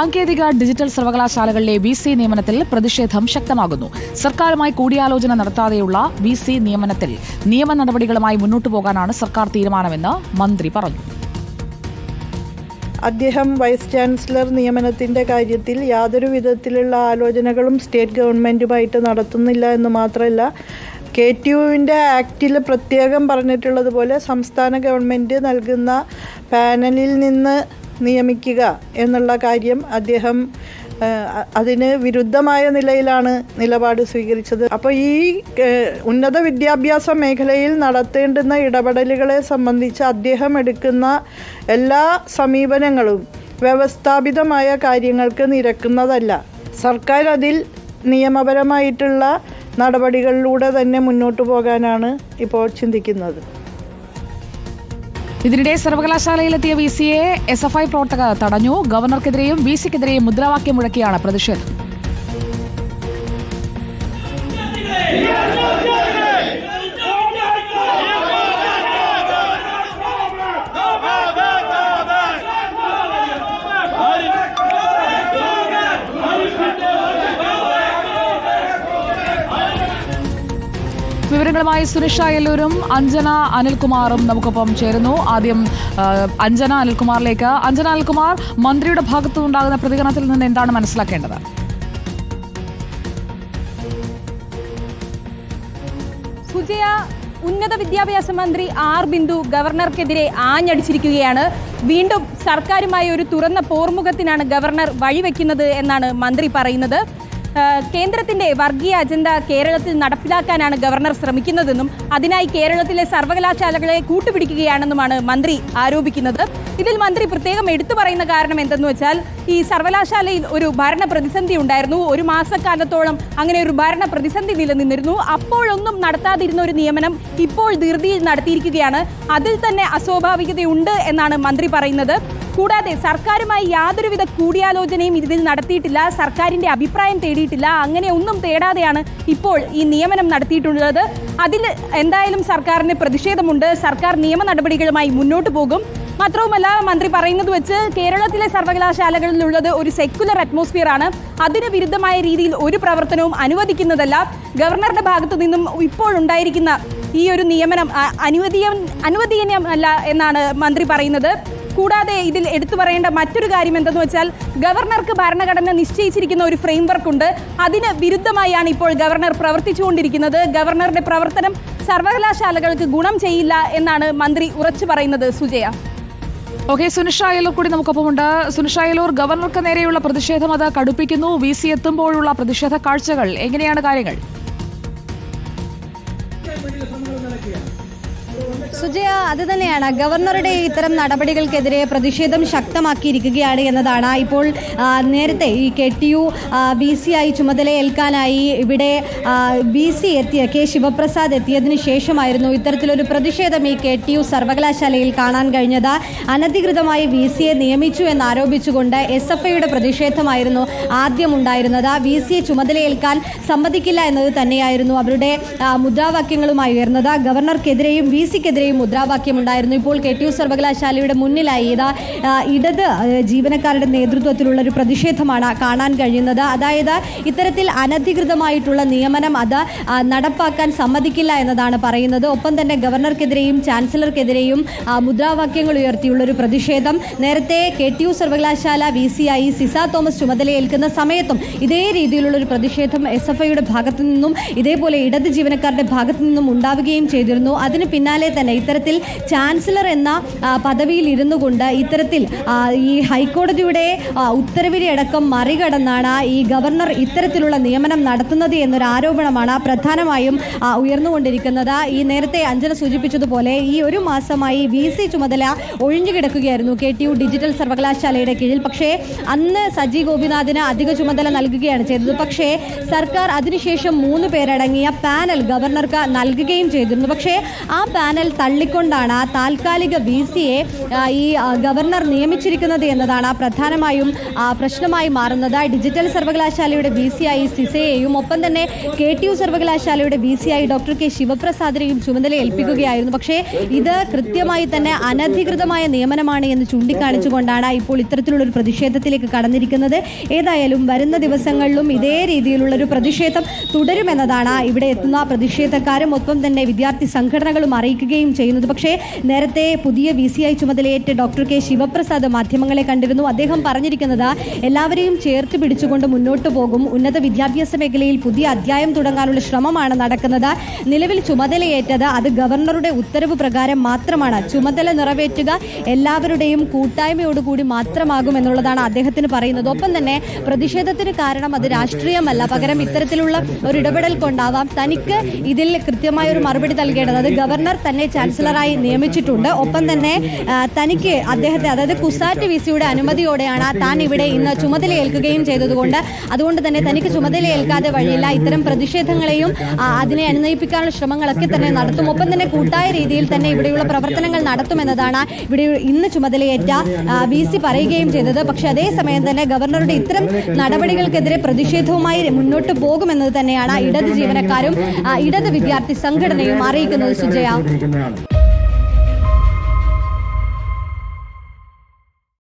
സാങ്കേതിക digital സർവകലാശാലകളിലെ VC നിയമനത്തിൽ പ്രതിഷേധം ശക്തമാകുന്നു. സർക്കാരുമായി കൂടിയാലോചന നടത്താതെയുള്ള വിസി നിയമനത്തിൽ നിയമ നടപടികളുമായി മുന്നോട്ടു പോകാനാണ് സർക്കാർ തീരുമാനമെന്ന് മന്ത്രി പറഞ്ഞു. അദ്ദേഹം വൈസ് ചാൻസലർ നിയമനത്തിൻ്റെ കാര്യത്തിൽ യാതൊരു വിധത്തിലുള്ള ആലോചനകളും സ്റ്റേറ്റ് ഗവൺമെൻറ്റുമായിട്ട് നടത്തുന്നില്ല എന്ന് മാത്രമല്ല, KTUവിൻ്റെ ആക്റ്റിൽ പ്രത്യേകം പറഞ്ഞിട്ടുള്ളതുപോലെ സംസ്ഥാന ഗവൺമെൻറ് നൽകുന്ന പാനലിൽ നിന്ന് നിയമിക്കുക എന്നുള്ള കാര്യം അദ്ദേഹം അതിന് വിരുദ്ധമായ നിലയിലാണ് നിലപാട് സ്വീകരിച്ചത്. അപ്പോൾ ഈ ഉന്നത വിദ്യാഭ്യാസ മേഖലയിൽ നടത്തേണ്ടുന്ന ഇടപെടലുകളെ സംബന്ധിച്ച് അദ്ദേഹം എടുക്കുന്ന എല്ലാ സമീപനങ്ങളും വ്യവസ്ഥാപിതമായ കാര്യങ്ങൾക്ക് നിരക്കുന്നതല്ല. സർക്കാർ അതിൽ നിയമപരമായിട്ടുള്ള നടപടികളിലൂടെ തന്നെ മുന്നോട്ട് പോകാനാണ് ഇപ്പോൾ ചിന്തിക്കുന്നത്. ഇതിനിടെ സർവകലാശാലയിലെത്തിയ വിസിയെ SFI പ്രവർത്തകർ തടഞ്ഞു. ഗവർണർക്കെതിരെയും വിസിക്കെതിരെയും മുദ്രാവാക്യം മുഴക്കിയാണ് പ്രതിഷേധം. വിവരങ്ങളുമായി സുനിഷ എല്ലൂരും അഞ്ജന അനിൽകുമാറും നമുക്കൊപ്പം ചേരുന്നു. ആദ്യം അഞ്ജന അനിൽകുമാറിലേക്ക്. അഞ്ജന അനിൽകുമാർ, മന്ത്രിയുടെ ഭാഗത്തുനിന്നുണ്ടാകുന്ന പ്രതികരണത്തിൽ നിന്ന് എന്താണ് മനസ്സിലാക്കേണ്ടത്? സുജയ, ഉന്നത വിദ്യാഭ്യാസ മന്ത്രി R. ബിന്ദു ഗവർണർക്കെതിരെ ആഞ്ഞടിച്ചിരിക്കുകയാണ്. വീണ്ടും സർക്കാരുമായി ഒരു തുറന്ന പോർമുഖത്തിനാണ് ഗവർണർ വഴിവെക്കുന്നത് എന്നാണ് മന്ത്രി പറയുന്നത്. കേന്ദ്രത്തിന്റെ വർഗീയ അജണ്ട കേരളത്തിൽ നടപ്പിലാക്കാനാണ് ഗവർണർ ശ്രമിക്കുന്നതെന്നും അതിനായി കേരളത്തിലെ സർവകലാശാലകളെ കൂട്ടുപിടിക്കുകയാണെന്നുമാണ് മന്ത്രി ആരോപിക്കുന്നത്. ഇതിൽ മന്ത്രി പ്രത്യേകം എടുത്തു പറയുന്ന കാരണം എന്തെന്ന് വെച്ചാൽ, ഈ സർവകലാശാലയിൽ ഒരു ഭരണ പ്രതിസന്ധി ഉണ്ടായിരുന്നു. ഒരു മാസക്കാലത്തോളം അങ്ങനെ ഒരു ഭരണ പ്രതിസന്ധി നിലനിന്നിരുന്നു. അപ്പോഴൊന്നും നടത്താതിരുന്ന ഒരു നിയമനം ഇപ്പോൾ ധൃതിയിൽ നടത്തിയിരിക്കുകയാണ്. അതിൽ തന്നെ അസ്വാഭാവികതയുണ്ട് എന്നാണ് മന്ത്രി പറയുന്നത്. കൂടാതെ സർക്കാരുമായി യാതൊരുവിധ കൂടിയാലോചനയും ഇതിൽ നടത്തിയിട്ടില്ല, സർക്കാരിന്റെ അഭിപ്രായം തേടിയിട്ടില്ല. അങ്ങനെ ഒന്നും തേടാതെയാണ് ഇപ്പോൾ ഈ നിയമനം നടത്തിയിട്ടുള്ളത്. അതിൽ എന്തായാലും സർക്കാരിന് പ്രതിഷേധമുണ്ട്. സർക്കാർ നിയമ നടപടികളുമായി മുന്നോട്ട് പോകും. മാത്രവുമല്ല, മന്ത്രി പറയുന്നത് വെച്ച് കേരളത്തിലെ സർവകലാശാലകളിലുള്ളത് ഒരു സെക്യുലർ അറ്റ്മോസ്ഫിയർ ആണ്. അതിന് വിരുദ്ധമായ രീതിയിൽ ഒരു പ്രവർത്തനവും അനുവദിക്കുന്നതല്ല. ഗവർണറുടെ ഭാഗത്തു നിന്നും ഇപ്പോഴുണ്ടായിരിക്കുന്ന ഈ ഒരു നിയമനം അനുവദനീയമല്ല എന്നാണ് മന്ത്രി പറയുന്നത്. കൂടാതെ ഇതിൽ എടുത്തു പറയേണ്ട മറ്റൊരു കാര്യം എന്തെന്ന് വെച്ചാൽ, ഗവർണർക്ക് ഭരണഘടന നിശ്ചയിച്ചിരിക്കുന്ന ഒരു ഫ്രെയിംവർക്ക് ഉണ്ട്. അതിന് വിരുദ്ധമായാണ് ഇപ്പോൾ ഗവർണർ പ്രവർത്തിച്ചുകൊണ്ടിരിക്കുന്നത്. ഗവർണറുടെ പ്രവർത്തനം സർവകലാശാലകൾക്ക് ഗുണം ചെയ്യില്ല എന്നാണ് മന്ത്രി ഉറച്ചു പറയുന്നത്. സുജയ. ഓക്കെ, സുനിഷ അയലൂർ കൂടി നമുക്കൊപ്പമുണ്ട്. സുനിഷ അയലൂർ, ഗവർണർക്ക് നേരെയുള്ള പ്രതിഷേധം അത് കടുപ്പിക്കുന്നു. വിസി എത്തുമ്പോഴുള്ള പ്രതിഷേധ കാഴ്ചകൾ എങ്ങനെയാണ് കാര്യങ്ങൾ? സുജയ, അത് തന്നെയാണ്. ഗവർണറുടെ ഇത്തരം നടപടികൾക്കെതിരെ പ്രതിഷേധം ശക്തമാക്കിയിരിക്കുകയാണ് എന്നതാണ്. ഇപ്പോൾ നേരത്തെ ഈ KTU VC ആയി ചുമതലയേൽക്കാനായി ഇവിടെ VC എത്തിയ K. ശിവപ്രസാദ് എത്തിയതിനു ശേഷമായിരുന്നു ഇത്തരത്തിലൊരു പ്രതിഷേധം ഈ KTU സർവകലാശാലയിൽ കാണാൻ കഴിഞ്ഞത്. അനധികൃതമായി VCയെ നിയമിച്ചു എന്നാരോപിച്ചുകൊണ്ട് SFIയുടെ പ്രതിഷേധമായിരുന്നു ആദ്യം ഉണ്ടായിരുന്നത്. VCയെ ചുമതലയേൽക്കാൻ സമ്മതിക്കില്ല എന്നത് തന്നെയായിരുന്നു അവരുടെ മുദ്രാവാക്യങ്ങളുമായി ഉയർന്നത്. ഗവർണർക്കെതിരെയും VCക്കെതിരെയും മുദ്രാവാക്യമുണ്ടായിരുന്നു. ഇപ്പോൾ KTU സർവകലാശാലയുടെ മുന്നിലായി ഇടത് ജീവനക്കാരുടെ നേതൃത്വത്തിലുള്ള ഒരു പ്രതിഷേധമാണ് കാണാൻ കഴിയുന്നത്. അതായത് ഇത്തരത്തിൽ അനധികൃതമായിട്ടുള്ള നിയമനം അത് നടപ്പാക്കാൻ സമ്മതിക്കില്ല എന്നതാണ് പറയുന്നത്. ഒപ്പം തന്നെ ഗവർണർക്കെതിരെയും ചാൻസലർക്കെതിരെയും മുദ്രാവാക്യങ്ങൾ ഉയർത്തിയുള്ളൊരു പ്രതിഷേധം. നേരത്തെ KTU സർവകലാശാല VC ആയി സിസ തോമസ് ചുമതലയേൽക്കുന്ന സമയത്തും ഇതേ രീതിയിലുള്ളൊരു പ്രതിഷേധം SFIയുടെ ഭാഗത്തു നിന്നും ഇതേപോലെ ഇടത് ജീവനക്കാരുടെ ഭാഗത്തു നിന്നും ഉണ്ടാവുകയും ചെയ്തിരുന്നു. അതിന് പിന്നാലെ തന്നെ ഇത്തരത്തിൽ ചാൻസലർ എന്ന പദവിയിൽ ഇരുന്നു കൊണ്ട് ഇത്തരത്തിൽ ഈ ഹൈക്കോടതിയുടെ ഉത്തരവിനെ അടക്കം മറികടന്നാണ് ഈ ഗവർണർ ഇത്തരത്തിലുള്ള നിയമനം നടത്തുന്നത് എന്നൊരു ആരോപണമാണ് പ്രധാനമായും ഉയർന്നുകൊണ്ടിരിക്കുന്നത്. ഈ നേരത്തെ അഞ്ജന സൂചിപ്പിച്ചതുപോലെ ഈ ഒരു മാസമായി VC ചുമതല ഒഴിഞ്ഞു കിടക്കുകയായിരുന്നു KTU ഡിജിറ്റൽ സർവകലാശാലയുടെ കീഴിൽ. പക്ഷേ അന്ന് സജി ഗോപിനാഥിന് അധിക ചുമതല നൽകുകയാണ് ചെയ്തത്. പക്ഷേ സർക്കാർ അതിനുശേഷം 3 പേരടങ്ങിയ പാനൽ ഗവർണർക്ക് നൽകുകയും ചെയ്തിരുന്നു. പക്ഷേ ആ പാനൽ തള്ളിക്കൊണ്ടാണ് താൽക്കാലിക VC-യെ ഈ ഗവർണർ നിയമിച്ചിരിക്കുന്നത് എന്നതാണ് പ്രധാനമായും പ്രശ്നമായി മാറുന്നത്. ഡിജിറ്റൽ സർവകലാശാലയുടെ VC-ആയി സിസയെയും ഒപ്പം തന്നെ KTU സർവകലാശാലയുടെ VC-ആയി ഡോക്ടർ K ശിവപ്രസാദിനെയും ചുമതല ഏൽപ്പിക്കുകയായിരുന്നു. പക്ഷേ ഇത് കൃത്യമായി തന്നെ അനധികൃതമായ നിയമനമാണ് എന്ന് ചൂണ്ടിക്കാണിച്ചുകൊണ്ടാണ് ഇപ്പോൾ ഇത്തരത്തിലുള്ളൊരു പ്രതിഷേധത്തിലേക്ക് കടന്നിരിക്കുന്നത്. ഏതായാലും വരുന്ന ദിവസങ്ങളിലും ഇതേ രീതിയിലുള്ളൊരു പ്രതിഷേധം തുടരുമെന്നതാണ് ഇവിടെ എത്തുന്ന പ്രതിഷേധക്കാരും ഒപ്പം തന്നെ വിദ്യാർത്ഥി സംഘടനകളും അറിയിക്കുകയും ചെയ്യുന്നത്. പക്ഷേ നേരത്തെ പുതിയ VC-ആയി ചുമതലയേറ്റ ഡോക്ടർ K ശിവപ്രസാദ് മാധ്യമങ്ങളെ കണ്ടിരുന്നു. അദ്ദേഹം പറഞ്ഞിരിക്കുന്നത് എല്ലാവരെയും ചേർത്ത് പിടിച്ചുകൊണ്ട് മുന്നോട്ട് പോകും, ഉന്നത വിദ്യാഭ്യാസ മേഖലയിൽ പുതിയ അധ്യായം തുടങ്ങാനുള്ള ശ്രമമാണ് നടക്കുന്നത്. നിലവിൽ ചുമതലയേറ്റത് അത് ഗവർണറുടെ ഉത്തരവ് പ്രകാരം മാത്രമാണ്. ചുമതല നിറവേറ്റുക എല്ലാവരുടെയും കൂട്ടായ്മയോടുകൂടി മാത്രമാകും എന്നുള്ളതാണ് അദ്ദേഹത്തിന് പറയുന്നത്. ഒപ്പം തന്നെ പ്രതിഷേധത്തിന് കാരണം അത് രാഷ്ട്രീയമല്ല, പകരം ഇത്തരത്തിലുള്ള ഒരു ഇടപെടൽ കൊണ്ടാവാം. തനിക്ക് ഇതിൽ കൃത്യമായ ഒരു മറുപടി നൽകേണ്ടത്, അത് ഗവർണർ തന്നെ ചാൻസലറായി നിയമിച്ചിട്ടുണ്ട്. ഒപ്പം തന്നെ തനിക്ക് അദ്ദേഹത്തെ, അതായത് കുസാറ്റ് VC-യുടെ അനുമതിയോടെയാണ് താൻ ഇവിടെ ഇന്ന് ചുമതലയേൽക്കുകയും ചെയ്തതുകൊണ്ട് അതുകൊണ്ട് തന്നെ തനിക്ക് ചുമതലയേൽക്കാതെ വഴിയില്ല. ഇത്തരം പ്രതിഷേധങ്ങളെയും അതിനെ അനുനയിപ്പിക്കാനുള്ള ശ്രമങ്ങളൊക്കെ തന്നെ നടത്തും. ഒപ്പം തന്നെ കൂട്ടായ രീതിയിൽ തന്നെ ഇവിടെയുള്ള പ്രവർത്തനങ്ങൾ നടത്തുമെന്നതാണ് ഇവിടെ ഇന്ന് ചുമതലയേറ്റ VC പറയുകയും ചെയ്തത്. പക്ഷേ അതേസമയം തന്നെ ഗവർണറുടെ ഇത്തരം നടപടികൾക്കെതിരെ പ്രതിഷേധവുമായി മുന്നോട്ട് പോകുമെന്നത് തന്നെയാണ് ഇടത് ജീവനക്കാരും ഇടത് വിദ്യാർത്ഥി സംഘടനയും അറിയിക്കുന്നത്. സുജയ.